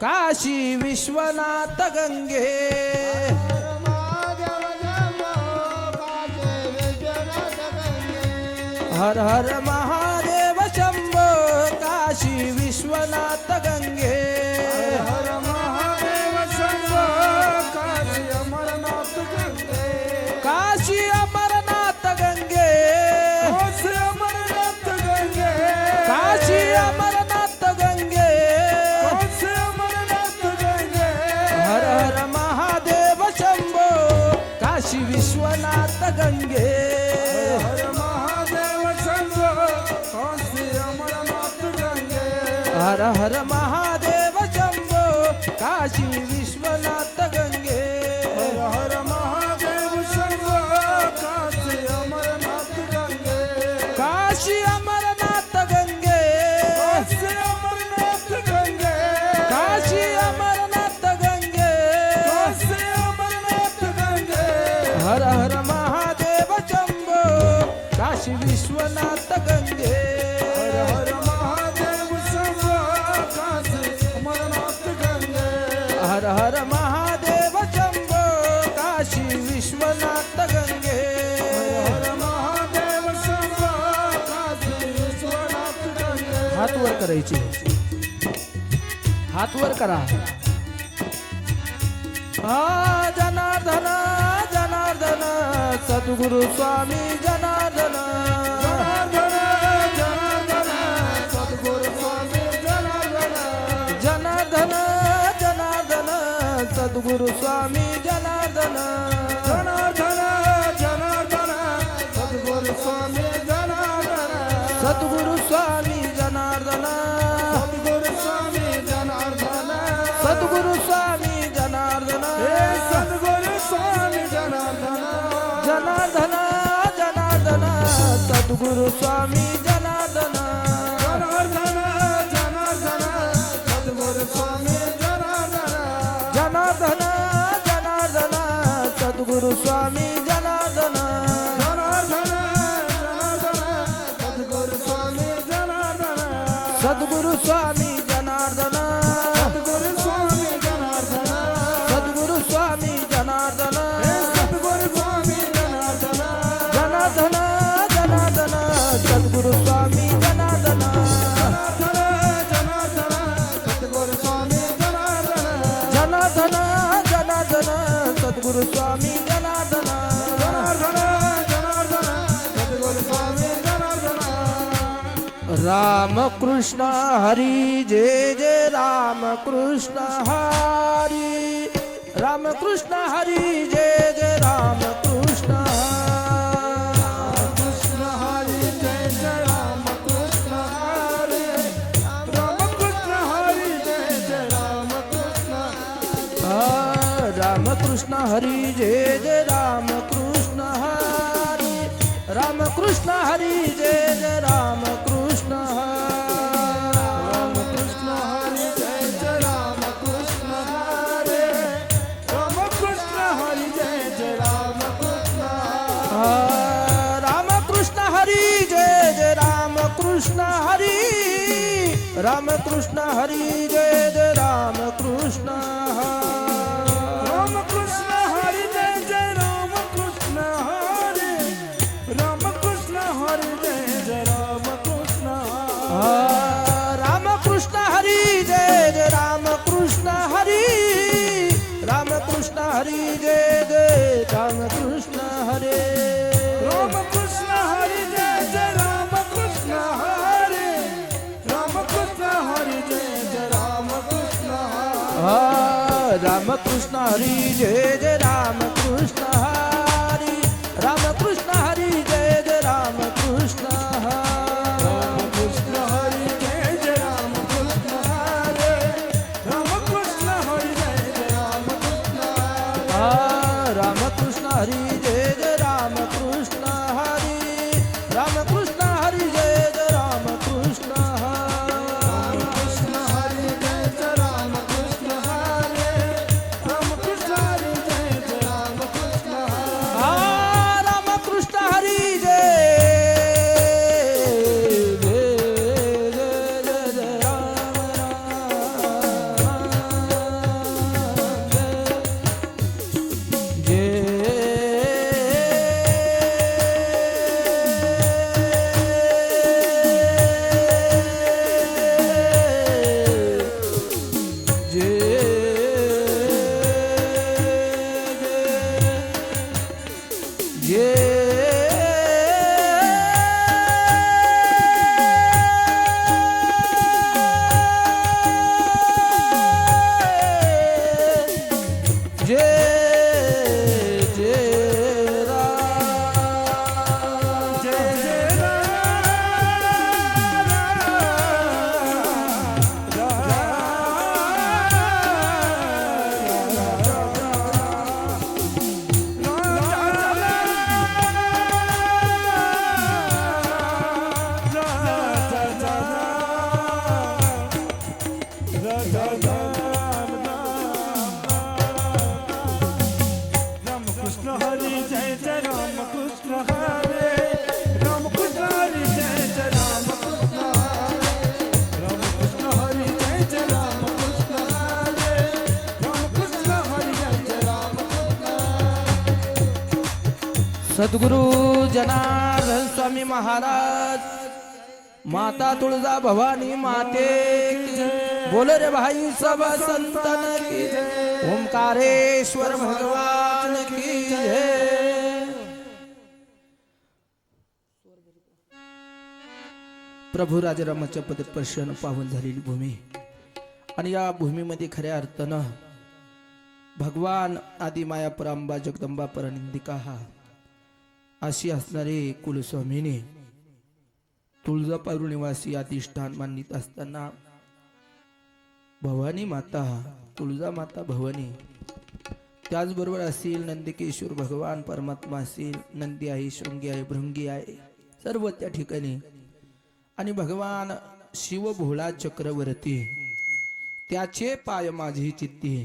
काशी विश्वनाथ गंगे हर हर महादेव शंभो काशी विश्वनाथ गंगे हर महादेव शंभो काशी अमरनाथ गंगे काशी अमरनाथ गंगे काशी अमरनाथ गंगे काशी अमरनाथ गंगे काशी अमरनाथ गंगे हर हर महादेव शंभो काशी विश्वनाथ गंगे हर महादेव शंभो काशी अमरनाथ गंगे हर हर महादेव शंभो काशी विश्वनाथ गंगे हर हर महादेव शंभो काशी अमरनाथ गंगे काशी अमरनाथ गंगे काशी अमरनाथ गंगे काशी अमरनाथ गंगे काशी अमरनाथ गंगे हर हर महादेव शंभो काशी विश्वनाथ गंगे हर हर महादेव शंभो काशी अमरनाथ गंगे हर हर महादेव शंभो काशी विश्वनाथ गंगे हर महादेव शंभो काशी विश्वनाथ गंगे हात वर करायचे हात वर करा हा जनार्दन जनार्दन सद्गुरु स्वामी जनार्दन जनार्दन जनार्दन सद्गुरु स्वामी जनार्दन जनार्दन जनार्दन सद्गुरु स्वामी जनार्दन जनार्दन जनार्दन सद्गुरु स्वामी जनार्दन सद्गुरु स्वामी जनार्दन सद्गुरु स्वामी जनार्दन सद्गुरु स्वामी जनार्दन हे सद्गुरु स्वामी जनार्दन जनार्दन जनार्दन सद्गुरु स्वामी जनार्दन जनार्दन जनार्दन सद्गुरु स्वामी जनार्दन जनार्दन जनार्दन सद्गुरु स्वामी जनार्दन जनार्दन जनार्दन सद्गुरु स्वामी जनार्दन सद्गुरु स्वामी जनार्दन सद्गुरु स्वामी जनार्दन सद्गुरु स्वामी जनार्दन हे सद्गुरु स्वामी जनार्दन जनार्दन जनार्दन सद्गुरु स्वामी जनार्दन जनार्दन जनार्दन सद्गुरु स्वामी जनार्दन जनार्दन जनार्दन सद्गुरु स्वामी जनार्दन जनार्दन जनार्दन सद्गुरु स्वामी जनार्दन राम कृष्ण हरी जय जय राम कृष्ण हरी राम कृष्ण हरी जय जय राम कृष्ण कृष्ण हरि जय जय राम कृष्ण हरि राम कृष्ण हरि जय जय राम कृष्ण राम कृष्ण हरी जय जय राम कृष्ण हरी राम कृष्ण हरी जय जय राम कृष्ण राम कृष्ण हरि जय जय राम कृष्ण हरि राम कृष्ण हरि जय जय राम कृष्ण राम कृष्ण हरी जय जय राम कृष्ण हरी राम कृष्ण हरी जय जय राम कृष्ण राम कृष्ण हरि जय जय राम कृष्ण हरि राम कृष्ण हरि जय जय राम कृष्ण राम कृष्ण हरी जय जय राम कृष्ण हरी राम कृष्ण हरी जय जय राम कृष्ण हरे राम कृष्ण हरि जय जय राम कृष्ण हरि राम कृष्ण हरि जय जय राम कृष्ण राम कृष्ण हरी जय जय राम कृष्ण हरी राम कृष्ण हरी जय जय राम कृष्ण राम कृष्ण हरि जय जय राम कृष्ण हरि राम कृष्ण हरि जय जय राम कृष्ण राम कृष्ण हरी जय जय राम कृष्ण हरी राम कृष्ण हरी जय जय राम कृष्ण राम कृष्ण हरि जय जय राम कृष्ण हरि राम कृष्ण हरि जय जय राम कृष्ण राम कृष्ण हरी जय जय जय जय जय राम राम सद्गुरु जनार्दन स्वामी महाराज, माता तुळजा भवानी माते की जय। बोलो रे भाई सब संतन की जय। ओंकारेश्वर भगवान की जय। प्रभू राजारामाच्या पदस्पर्शानं पावन झालेली भूमी आणि या भूमीमध्ये खऱ्या अर्थानं भगवान आदि माया परांबा जगदंबा परनिंदिका अशी असणारे कुलस्वामीने तुळजापूर निवासी अधिष्ठान मानित असताना भवानी माता तुळजा माता भवानी, त्याचबरोबर असेल नंदिकेश्वर भगवान परमात्मा असेल, नंदी आहे, शृंगी आहे, भृंगी आहे, सर्व त्या ठिकाणी आणि भगवान शिव भोळा चक्रवर्ती त्याचे पाय माझी चित्ती